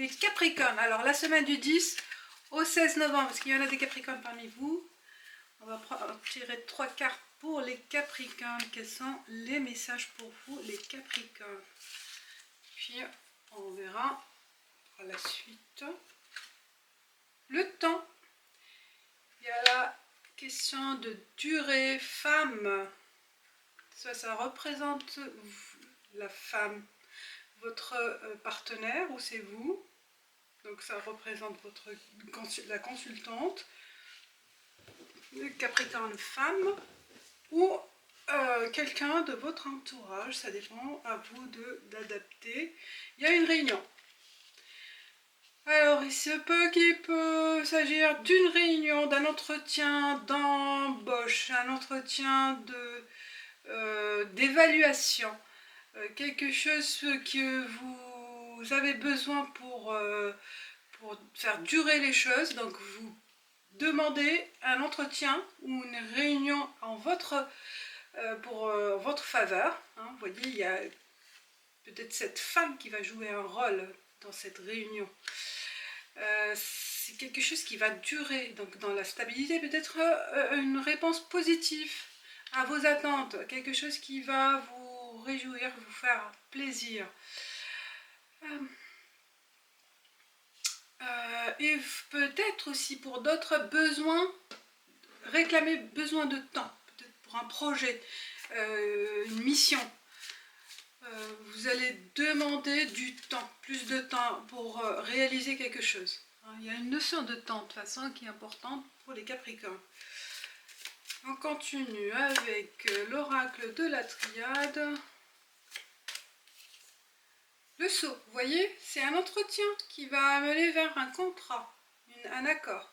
Les Capricornes, alors la semaine du 10 au 16 novembre, parce qu'il y en a des Capricornes parmi vous, on va tirer 3 cartes pour les Capricornes. Quels sont les messages pour vous, les Capricornes? Puis on verra par la suite. Le temps, il y a la question de durée, femme, ça représente la femme, votre partenaire, ou c'est vous. Donc ça représente la consultante, le Capricorne femme, ou quelqu'un de votre entourage, ça dépend à vous d'adapter. Il y a une réunion. Alors il se peut qu'il peut s'agir d'une réunion, d'un entretien d'embauche, un entretien d'évaluation, quelque chose que vous avez besoin pour faire durer les choses. Donc vous demandez un entretien ou une réunion pour votre faveur. Vous voyez, il y a peut-être cette femme qui va jouer un rôle dans cette réunion. C'est quelque chose qui va durer, donc dans la stabilité, peut-être une réponse positive à vos attentes, quelque chose qui va vous réjouir, vous faire plaisir. Et peut-être aussi pour d'autres besoins, réclamer besoin de temps, peut-être pour un projet, une mission. Vous allez demander du temps, plus de temps pour réaliser quelque chose. Il y a une notion de temps de toute façon qui est importante pour les Capricornes. On continue avec l'oracle de la triade. Le Sceau, vous voyez, c'est un entretien qui va amener vers un contrat, un accord.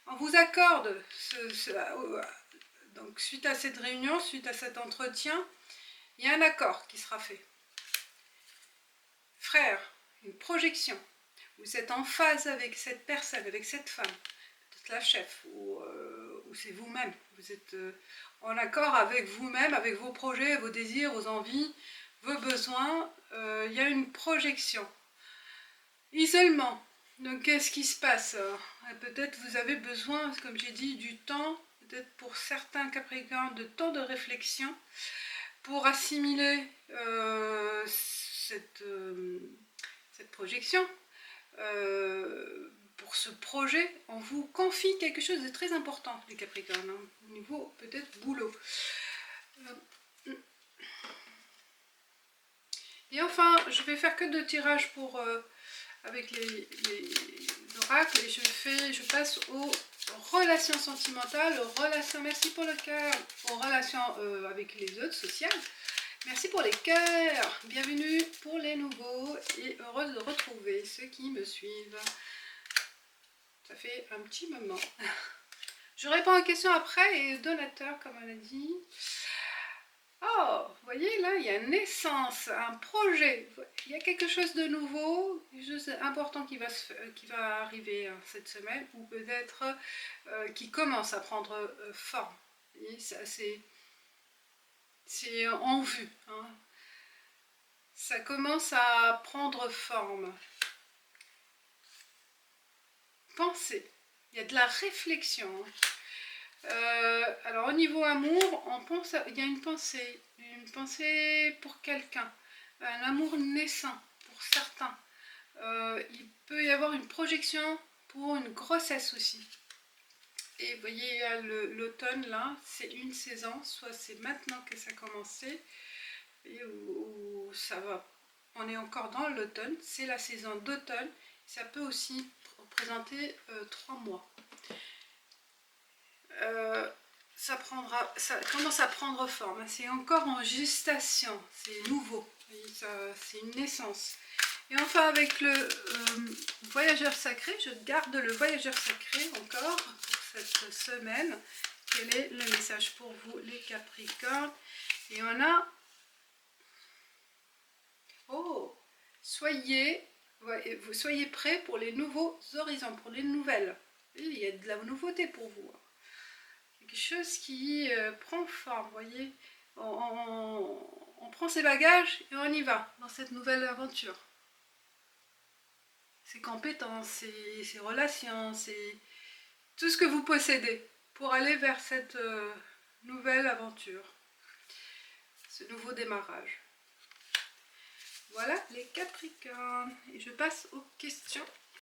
On vous accorde, donc suite à cette réunion, suite à cet entretien, il y a un accord qui sera fait. Frère, une projection. Vous êtes en phase avec cette personne, avec cette femme, peut-être la chef, ou c'est vous-même. Vous êtes en accord avec vous-même, avec vos projets, vos désirs, vos envies, vos besoins. Il y a une projection. Isolement. Donc qu'est-ce qui se passe? Peut-être vous avez besoin, comme j'ai dit, du temps, peut-être pour certains Capricornes, de temps de réflexion pour assimiler cette projection. Pour ce projet, on vous confie quelque chose de très important, les Capricornes, au niveau peut-être boulot. Et enfin, je vais faire que 2 tirages pour avec les oracles, et je passe aux relations sentimentales, aux relations, merci pour le cœur, aux relations avec les autres, sociales. Merci pour les cœurs, bienvenue pour les nouveaux et heureuse de retrouver ceux qui me suivent. Ça fait un petit moment. Je réponds aux questions après et donateur, comme on a dit. Oh, vous voyez là, il y a une naissance, un projet. Il y a quelque chose de nouveau, quelque chose d'important qui va arriver cette semaine, ou peut-être qui commence à prendre forme. Et ça, c'est en vue. Ça commence à prendre forme. Pensez, il y a de la réflexion. Alors au niveau amour, il y a une pensée pour quelqu'un, un amour naissant pour certains. Il peut y avoir une projection pour une grossesse aussi. Et vous voyez, l'automne là, c'est une saison, soit c'est maintenant que ça a commencé, et où ça va, on est encore dans l'automne, c'est la saison d'automne, ça peut aussi représenter 3 mois. Ça commence à prendre forme, c'est encore en gestation, c'est nouveau, c'est une naissance. Et enfin avec le voyageur sacré, je garde le voyageur sacré encore pour cette semaine. Quel est le message pour vous les Capricornes? Et on a, oh, soyez prêts pour les nouveaux horizons, pour les nouvelles. Il y a de la nouveauté pour vous. Quelque chose qui prend forme, vous voyez. On prend ses bagages et on y va dans cette nouvelle aventure. ses compétences, ses relations, tout ce que vous possédez pour aller vers cette nouvelle aventure, ce nouveau démarrage. Voilà les Capricornes. Et je passe aux questions